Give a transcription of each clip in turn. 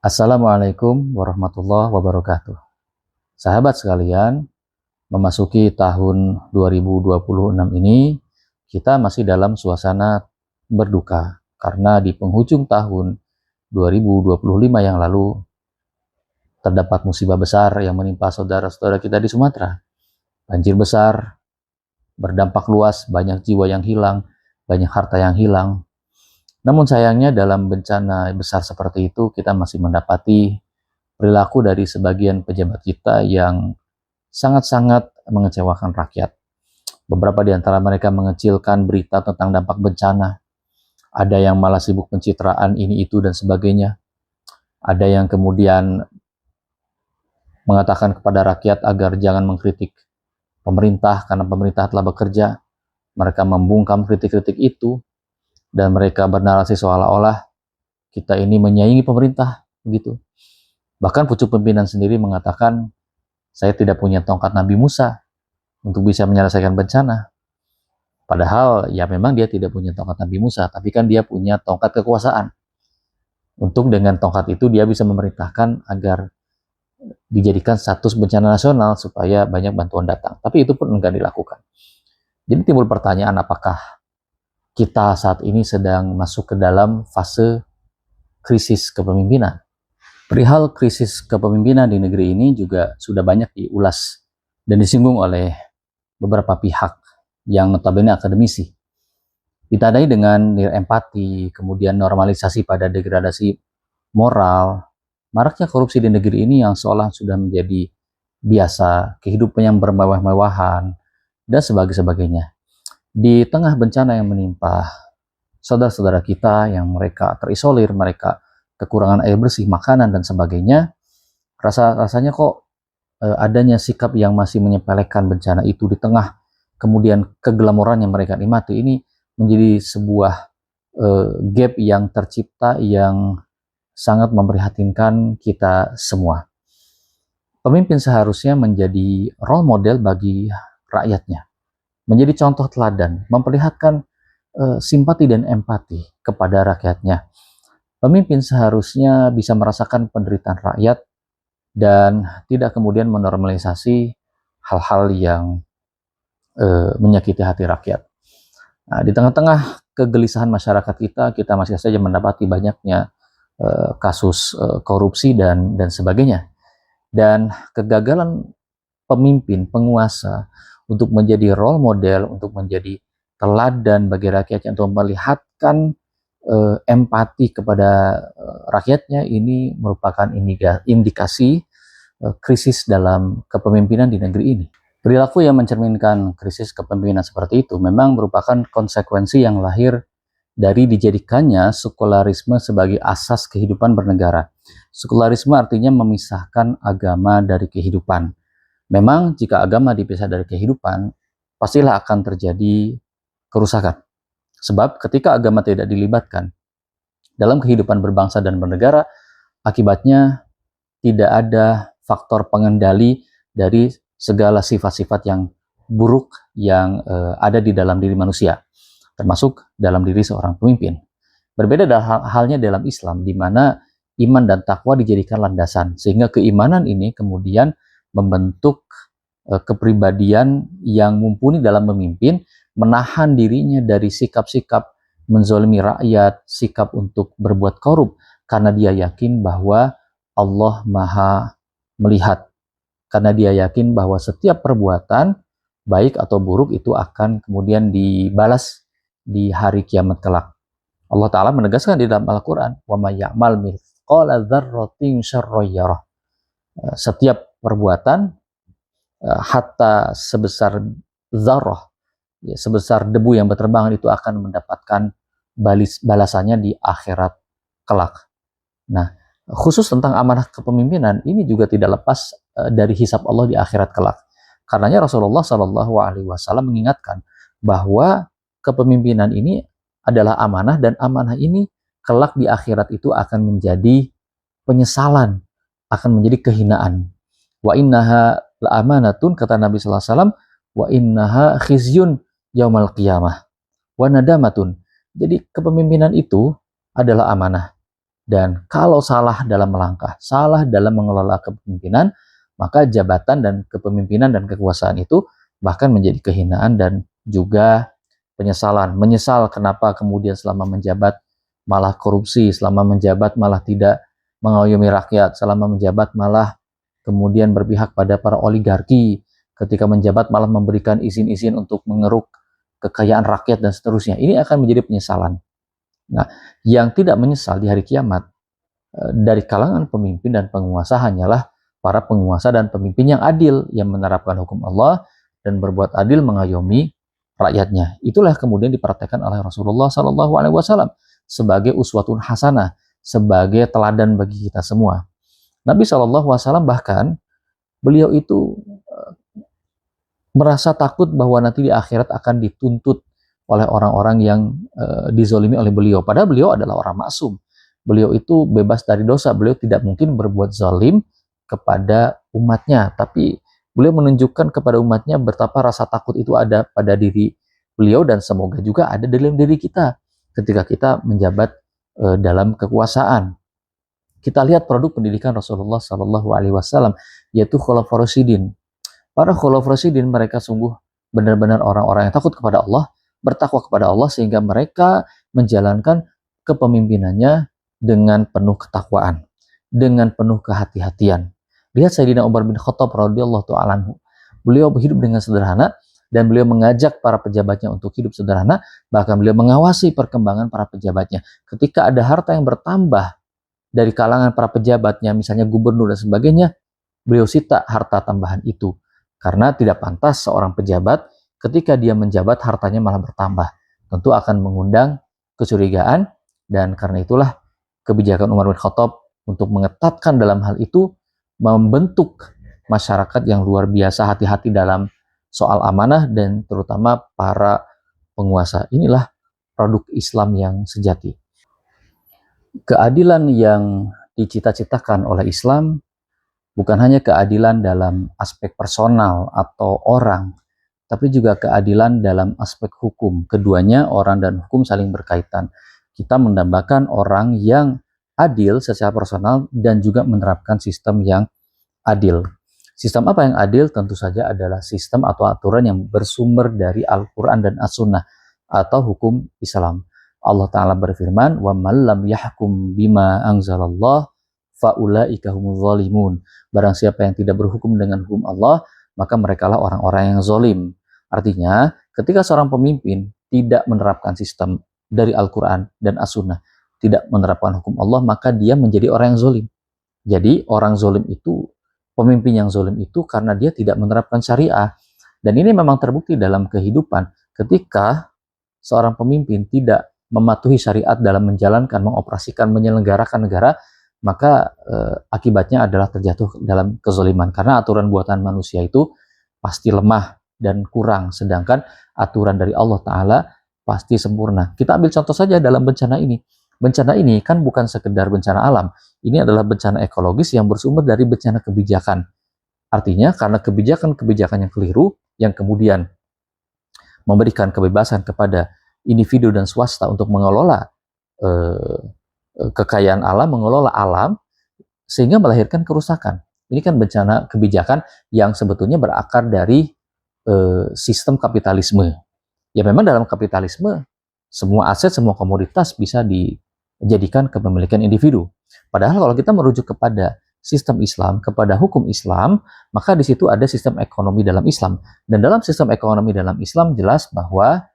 Assalamualaikum warahmatullahi wabarakatuh. Sahabat sekalian, memasuki tahun 2026 ini, kita masih dalam suasana berduka karena di penghujung tahun 2025 yang lalu terdapat musibah besar yang menimpa saudara-saudara kita di Sumatera. Banjir besar, berdampak luas, banyak jiwa yang hilang, banyak harta yang hilang. Namun sayangnya dalam bencana besar seperti itu kita masih mendapati perilaku dari sebagian pejabat kita yang sangat-sangat mengecewakan rakyat. Beberapa di antara mereka mengecilkan berita tentang dampak bencana. Ada yang malah sibuk pencitraan ini itu dan sebagainya. Ada yang kemudian mengatakan kepada rakyat agar jangan mengkritik pemerintah karena pemerintah telah bekerja. Mereka membungkam kritik-kritik itu dan mereka bernarasi seolah-olah kita ini menyaingi pemerintah, begitu. Bahkan pucuk pimpinan sendiri mengatakan, saya tidak punya tongkat Nabi Musa untuk bisa menyelesaikan bencana. Padahal ya memang dia tidak punya tongkat Nabi Musa, tapi kan dia punya tongkat kekuasaan. Untuk dengan tongkat itu dia bisa memerintahkan agar dijadikan status bencana nasional supaya banyak bantuan datang. Tapi itu pun enggak dilakukan. Jadi timbul pertanyaan, apakah kita saat ini sedang masuk ke dalam fase krisis kepemimpinan? Perihal krisis kepemimpinan di negeri ini juga sudah banyak diulas dan disinggung oleh beberapa pihak yang notabene akademisi. Ditandai dengan nilai empati, kemudian normalisasi pada degradasi moral, maraknya korupsi di negeri ini yang seolah sudah menjadi biasa, kehidupan yang bermewah-mewahan, dan sebagainya. Di tengah bencana yang menimpa saudara-saudara kita yang mereka terisolir, mereka kekurangan air bersih, makanan, dan sebagainya, rasanya kok adanya sikap yang masih menyepelekan bencana itu di tengah kemudian keglamoran yang mereka nikmati ini menjadi sebuah gap yang tercipta yang sangat memprihatinkan kita semua. Pemimpin seharusnya menjadi role model bagi rakyatnya, menjadi contoh teladan, memperlihatkan simpati dan empati kepada rakyatnya. Pemimpin seharusnya bisa merasakan penderitaan rakyat dan tidak kemudian menormalisasi hal-hal yang menyakiti hati rakyat. Nah, di tengah-tengah kegelisahan masyarakat kita masih saja mendapati banyaknya kasus korupsi dan sebagainya. Dan kegagalan pemimpin, penguasa untuk menjadi role model, untuk menjadi teladan bagi rakyatnya, untuk melihatkan empati kepada rakyatnya, ini merupakan indikasi krisis dalam kepemimpinan di negeri ini. Perilaku yang mencerminkan krisis kepemimpinan seperti itu memang merupakan konsekuensi yang lahir dari dijadikannya sekularisme sebagai asas kehidupan bernegara. Sekularisme artinya memisahkan agama dari kehidupan. Memang jika agama dipisah dari kehidupan, pastilah akan terjadi kerusakan. Sebab ketika agama tidak dilibatkan dalam kehidupan berbangsa dan bernegara, akibatnya tidak ada faktor pengendali dari segala sifat-sifat yang buruk yang ada di dalam diri manusia, termasuk dalam diri seorang pemimpin. Berbeda halnya dalam Islam, di mana iman dan takwa dijadikan landasan, sehingga keimanan ini kemudian membentuk kepribadian yang mumpuni dalam memimpin, menahan dirinya dari sikap-sikap menzolimi rakyat, sikap untuk berbuat korup, karena dia yakin bahwa Allah Maha melihat, karena dia yakin bahwa setiap perbuatan baik atau buruk itu akan kemudian dibalas di hari kiamat kelak. Allah Ta'ala menegaskan di dalam Al-Quran, وَمَا يَعْمَلْ مِثْقَالَ ذَرَّةٍ شَرًّا يَرَهُ. Setiap perbuatan hatta sebesar zarrah, ya, sebesar debu yang berterbangan itu akan mendapatkan balasannya di akhirat kelak. Nah, khusus tentang amanah kepemimpinan ini juga tidak lepas dari hisab Allah di akhirat kelak. Karenanya Rasulullah SAW mengingatkan bahwa kepemimpinan ini adalah amanah, dan amanah ini kelak di akhirat itu akan menjadi penyesalan, akan menjadi kehinaan. Wa innaha la'amanatun, kata Nabi SAW, wa innaha khizyun yaumal qiyamah wa nadamatun. Jadi kepemimpinan itu adalah amanah, Dan kalau salah dalam melangkah, salah dalam mengelola kepemimpinan, maka jabatan dan kepemimpinan dan kekuasaan itu bahkan menjadi kehinaan dan juga penyesalan. Menyesal kenapa kemudian selama menjabat malah korupsi, selama menjabat malah tidak mengayomi rakyat, selama menjabat malah kemudian berpihak pada para oligarki, ketika menjabat malah memberikan izin-izin untuk mengeruk kekayaan rakyat dan seterusnya. Ini akan menjadi penyesalan. Nah, yang tidak menyesal di hari kiamat dari kalangan pemimpin dan penguasa hanyalah para penguasa dan pemimpin yang adil, yang menerapkan hukum Allah dan berbuat adil mengayomi rakyatnya. Itulah kemudian dipraktekkan oleh Rasulullah SAW sebagai uswatun hasanah, sebagai teladan bagi kita semua. Nabi SAW bahkan beliau itu merasa takut bahwa nanti di akhirat akan dituntut oleh orang-orang yang dizolimi oleh beliau. Padahal beliau adalah orang maksum. Beliau itu bebas dari dosa. Beliau tidak mungkin berbuat zalim kepada umatnya. Tapi beliau menunjukkan kepada umatnya betapa rasa takut itu ada pada diri beliau dan semoga juga ada dalam diri kita ketika kita menjabat dalam kekuasaan. Kita lihat produk pendidikan Rasulullah SAW, yaitu Khulafaur Rasyidin. Para Khulafaur Rasyidin mereka sungguh benar-benar orang-orang yang takut kepada Allah, bertakwa kepada Allah, sehingga mereka menjalankan kepemimpinannya dengan penuh ketakwaan, dengan penuh kehati-hatian. Lihat Sayyidina Umar bin Khattab radhiyallahu ta'ala anhu. Beliau hidup dengan sederhana dan beliau mengajak para pejabatnya untuk hidup sederhana, bahkan beliau mengawasi perkembangan para pejabatnya. Ketika ada harta yang bertambah dari kalangan para pejabatnya, misalnya gubernur dan sebagainya, beliau sita harta tambahan itu. Karena tidak pantas seorang pejabat ketika dia menjabat hartanya malah bertambah. Tentu akan mengundang kecurigaan, dan karena itulah kebijakan Umar bin Khattab untuk mengetatkan dalam hal itu, membentuk masyarakat yang luar biasa hati-hati dalam soal amanah dan terutama para penguasa. Inilah produk Islam yang sejati. Keadilan yang dicita-citakan oleh Islam bukan hanya keadilan dalam aspek personal atau orang, tapi juga keadilan dalam aspek hukum. Keduanya, orang dan hukum, saling berkaitan. Kita mendambakan orang yang adil secara personal dan juga menerapkan sistem yang adil. Sistem apa yang adil? Tentu saja adalah sistem atau aturan yang bersumber dari Al-Quran dan As-Sunnah atau hukum Islam. Allah Ta'ala berfirman, وَمَنْ لَمْ يَحْكُمْ بِمَا أَنْزَلَ اللَّهُ فَأُولَٰئِكَ هُمُ الظَّالِمُونَ. Barang siapa yang tidak berhukum dengan hukum Allah, maka merekalah orang-orang yang zalim. Artinya, ketika seorang pemimpin tidak menerapkan sistem dari Al-Quran dan As-Sunnah, tidak menerapkan hukum Allah, maka dia menjadi orang yang zalim. Jadi, orang zalim itu, pemimpin yang zalim itu karena dia tidak menerapkan syariah. Dan ini memang terbukti dalam kehidupan. Ketika seorang pemimpin tidak mematuhi syariat dalam menjalankan, mengoperasikan, menyelenggarakan negara, maka akibatnya adalah terjatuh dalam kezaliman. Karena aturan buatan manusia itu pasti lemah dan kurang, sedangkan aturan dari Allah Ta'ala pasti sempurna. Kita ambil contoh saja dalam bencana ini. Bencana ini kan bukan sekedar bencana alam. Ini adalah bencana ekologis yang bersumber dari bencana kebijakan. Artinya karena kebijakan-kebijakan yang keliru, yang kemudian memberikan kebebasan kepada individu dan swasta untuk mengelola kekayaan alam, mengelola alam, sehingga melahirkan kerusakan. Ini kan bencana kebijakan yang sebetulnya berakar dari sistem kapitalisme. Ya memang dalam kapitalisme, semua aset, semua komoditas bisa dijadikan kepemilikan individu. Padahal kalau kita merujuk kepada sistem Islam, kepada hukum Islam, maka di situ ada sistem ekonomi dalam Islam. Dan dalam sistem ekonomi dalam Islam jelas bahwa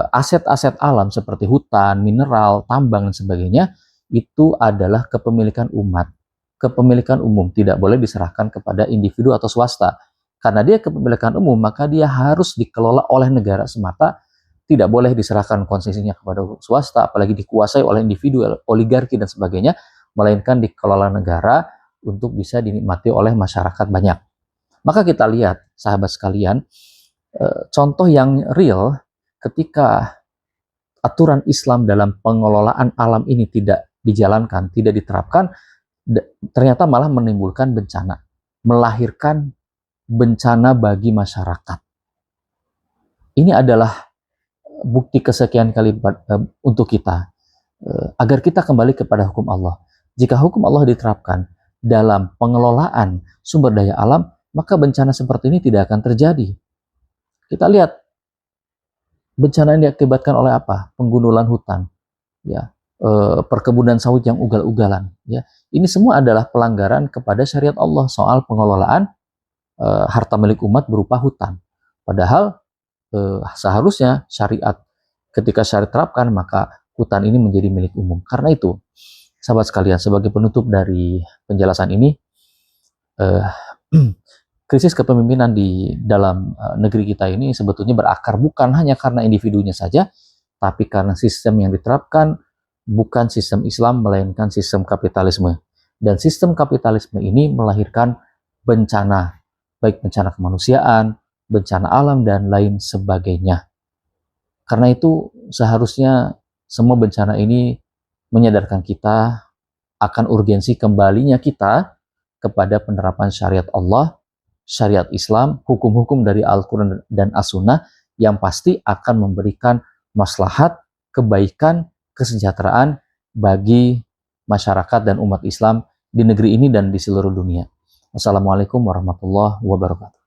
aset-aset alam seperti hutan, mineral, tambang, dan sebagainya itu adalah kepemilikan umat, kepemilikan umum, tidak boleh diserahkan kepada individu atau swasta. Karena dia kepemilikan umum, maka dia harus dikelola oleh negara semata, tidak boleh diserahkan konsesinya kepada swasta, apalagi dikuasai oleh individu, oligarki, dan sebagainya, melainkan dikelola negara untuk bisa dinikmati oleh masyarakat banyak. Maka kita lihat, sahabat sekalian, contoh yang real ketika aturan Islam dalam pengelolaan alam ini tidak dijalankan, tidak diterapkan, ternyata malah menimbulkan bencana, melahirkan bencana bagi masyarakat. Ini adalah bukti kesekian kali untuk kita. agar kita kembali kepada hukum Allah. Jika hukum Allah diterapkan dalam pengelolaan sumber daya alam, maka bencana seperti ini tidak akan terjadi. Kita lihat bencana yang diakibatkan oleh apa? Penggundulan hutan, ya, perkebunan sawit yang ugal-ugalan, ya. Ini semua adalah pelanggaran kepada syariat Allah soal pengelolaan harta milik umat berupa hutan. Padahal seharusnya syariat, ketika syariat terapkan, maka hutan ini menjadi milik umum. Karena itu, sahabat sekalian, sebagai penutup dari penjelasan ini, krisis kepemimpinan di dalam negeri kita ini sebetulnya berakar bukan hanya karena individunya saja, tapi karena sistem yang diterapkan bukan sistem Islam, melainkan sistem kapitalisme. Dan sistem kapitalisme ini melahirkan bencana, baik bencana kemanusiaan, bencana alam, dan lain sebagainya. Karena itu seharusnya semua bencana ini menyadarkan kita akan urgensi kembalinya kita kepada penerapan syariat Allah, syariat Islam, hukum-hukum dari Al-Quran dan As-Sunnah yang pasti akan memberikan maslahat, kebaikan, kesejahteraan bagi masyarakat dan umat Islam di negeri ini dan di seluruh dunia. Wassalamualaikum warahmatullahi wabarakatuh.